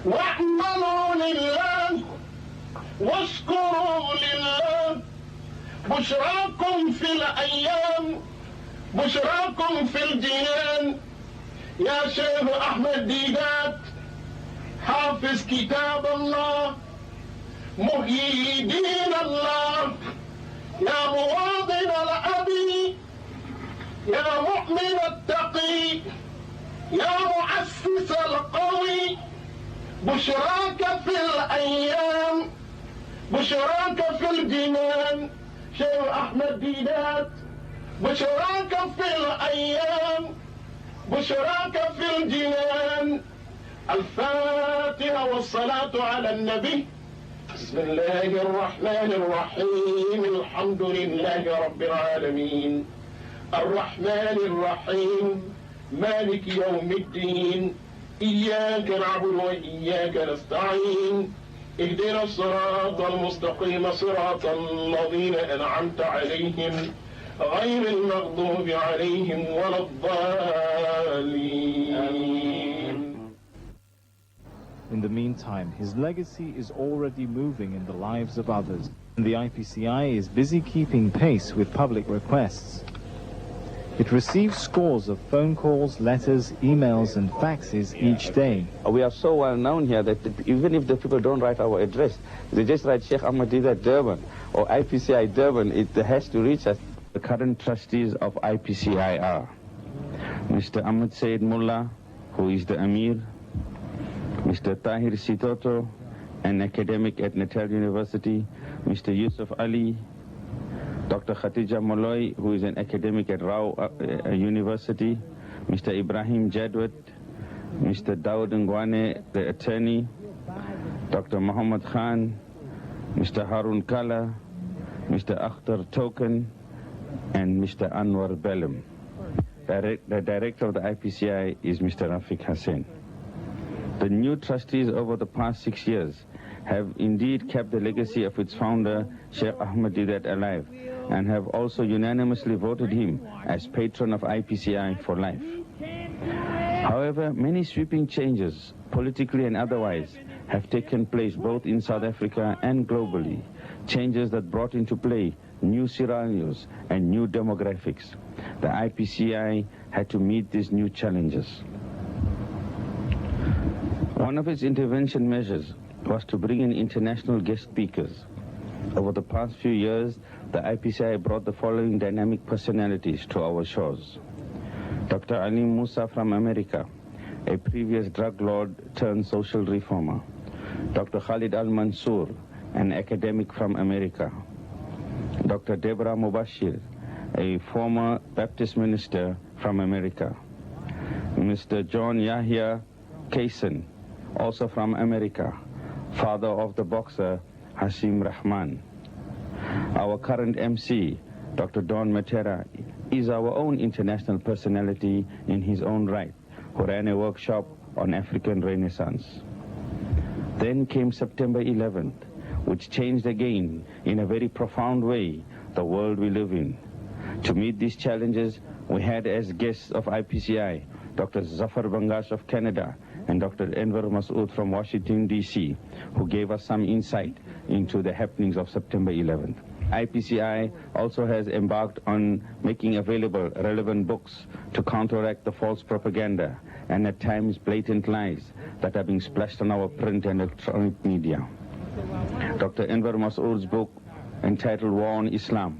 واعملوا لله واشكروا لله. بشراكم في الأيام، بشراكم في الجنان. يا شيخ أحمد ديدات، حافظ كتاب الله، محيي دين الله، يا مواطن الأبي، يا مؤمن التقي، يا مؤسس القوي. بشراك في الأيام، بشراك في الجنان. شيخ أحمد ديدات، بشراك في الأيام، بشراك في الجنان. الفاتحة والصلاة على النبي. بسم الله الرحمن الرحيم. الحمد لله رب العالمين، الرحمن الرحيم، مالك يوم الدين. إياك نعبد وإياك نستعين. اهدنا الصراط المستقيم، صراط الذين أنعمت عليهم غير المغضوب عليهم ولا الضالين. In the meantime, his legacy is already moving in the lives of others, and the IPCI is busy keeping pace with public requests. It receives scores of phone calls, letters, emails, and faxes each day. We are so well known here that even if the people don't write our address, they just write Sheikh Ahmed Deedat Durban or IPCI Durban, it has to reach us. The current trustees of IPCI are Mr. Ahmed Said Mullah, who is the Amir, Mr. Tahir Sitoto, an academic at Natal University, Mr. Yusuf Ali, Dr. Khatija Molloy, who is an academic at Rao University, Mr. Ibrahim Jadwat, Mr. Dawood Ngwane, the attorney, Dr. Muhammad Khan, Mr. Harun Kala, Mr. Akhtar Token, and Mr. Anwar Belem. The director of the IPCI is Mr. Rafiq Hussain. The new trustees over the past 6 years have indeed kept the legacy of its founder, Sheikh Ahmed Deedat, alive, and have also unanimously voted him as patron of IPCI for life. However, many sweeping changes, politically and otherwise, have taken place both in South Africa and globally, changes that brought into play new scenarios and new demographics. The IPCI had to meet these new challenges. One of its intervention measures was to bring in international guest speakers. Over the past few years, the IPCI brought the following dynamic personalities to our shores. Dr. Ali Musa from America, a previous drug lord turned social reformer. Dr. Khalid Al-Mansour, an academic from America. Dr. Deborah Mubashir, a former Baptist minister from America. Mr. John Yahya Kaysen, also from America, father of the boxer Hashim Rahman. Our current MC, Dr. Don Matera, is our own international personality in his own right, who ran a workshop on African Renaissance. Then came September 11th, which changed again, in a very profound way, the world we live in. To meet these challenges, we had as guests of IPCI, Dr. Zafar Bangash of Canada, and Dr. Enver Masood from Washington, D.C., who gave us some insight into the happenings of September 11th. IPCI also has embarked on making available relevant books to counteract the false propaganda and at times blatant lies that are being splashed on our print and electronic media. Dr. Enver Masood's book entitled War on Islam,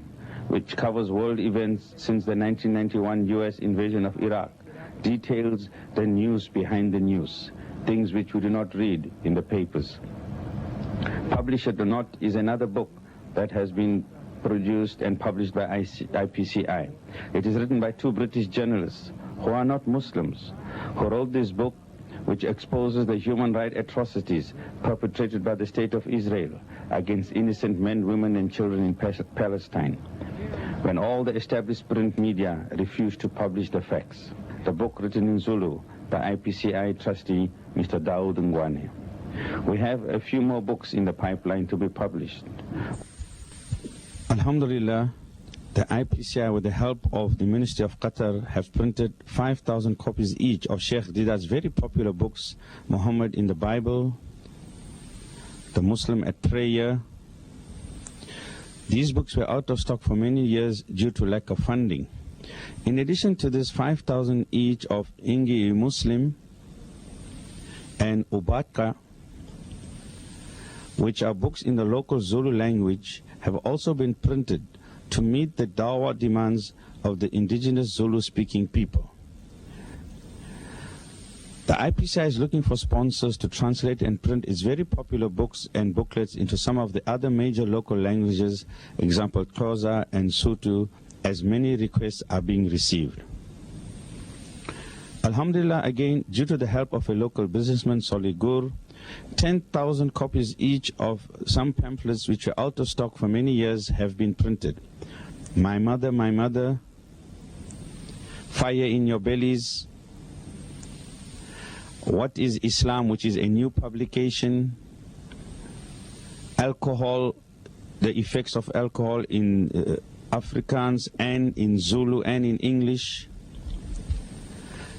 which covers world events since the 1991 U.S. invasion of Iraq, details the news behind the news, things which we do not read in the papers. Publish It or Not is another book that has been produced and published by IPCI. It is written by two British journalists who are not Muslims, who wrote this book which exposes the human rights atrocities perpetrated by the State of Israel against innocent men, women, and children in Palestine, when all the established print media refused to publish the facts. The book written in Zulu by IPCI trustee Mr. Dawood Ngwane. We have a few more books in the pipeline to be published. Alhamdulillah, The IPCI, with the help of the Ministry of Qatar, have printed 5,000 copies each of Sheikh Deedat's very popular books, Muhammad in the Bible, The Muslim at Prayer. These books were out of stock for many years due to lack of funding. In addition to this, 5,000 each of Ingi Muslim and Ubatka, which are books in the local Zulu language, have also been printed to meet the dawah demands of the indigenous Zulu-speaking people. The IPCI is looking for sponsors to translate and print its very popular books and booklets into some of the other major local languages, example Xhosa and Sotho, as many requests are being received. Alhamdulillah, again, due to the help of a local businessman, Soligur, 10,000 copies each of some pamphlets which were out of stock for many years have been printed. My Mother, Fire in Your Bellies, What is Islam, which is a new publication, Alcohol, the effects of alcohol in Afrikaans and in Zulu and in English.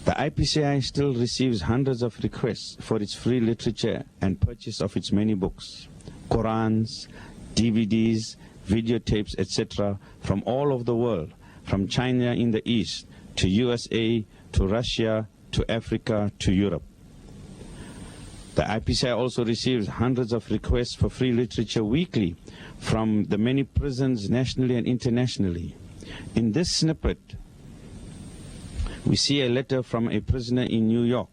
The IPCI still receives hundreds of requests for its free literature and purchase of its many books, Qurans, DVDs, videotapes, etc. from all over the world, from China in the east, to USA, to Russia, to Africa, to Europe. The IPCI also receives hundreds of requests for free literature weekly from the many prisons nationally and internationally. In this snippet, we see a letter from a prisoner in New York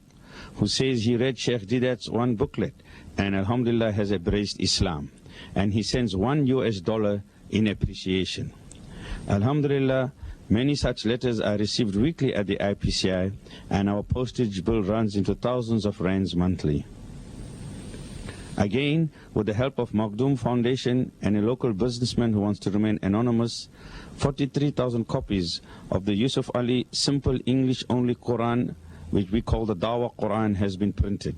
who says he read Sheikh Deedat's one booklet and alhamdulillah has embraced Islam. And he sends $1 in appreciation. Alhamdulillah, many such letters are received weekly at the IPCI, and our postage bill runs into thousands of rands monthly. Again, with the help of Makhdoom Foundation and a local businessman who wants to remain anonymous, 43,000 copies of the Yusuf Ali simple English-only Quran, which we call the Dawah Quran, has been printed.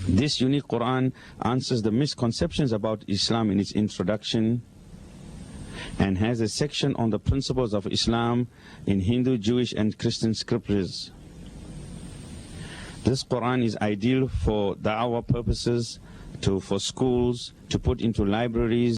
This unique Quran answers the misconceptions about Islam in its introduction and has a section on the principles of Islam in Hindu, Jewish and Christian scriptures. This Quran is ideal for da'wah purposes, for schools, to put into libraries,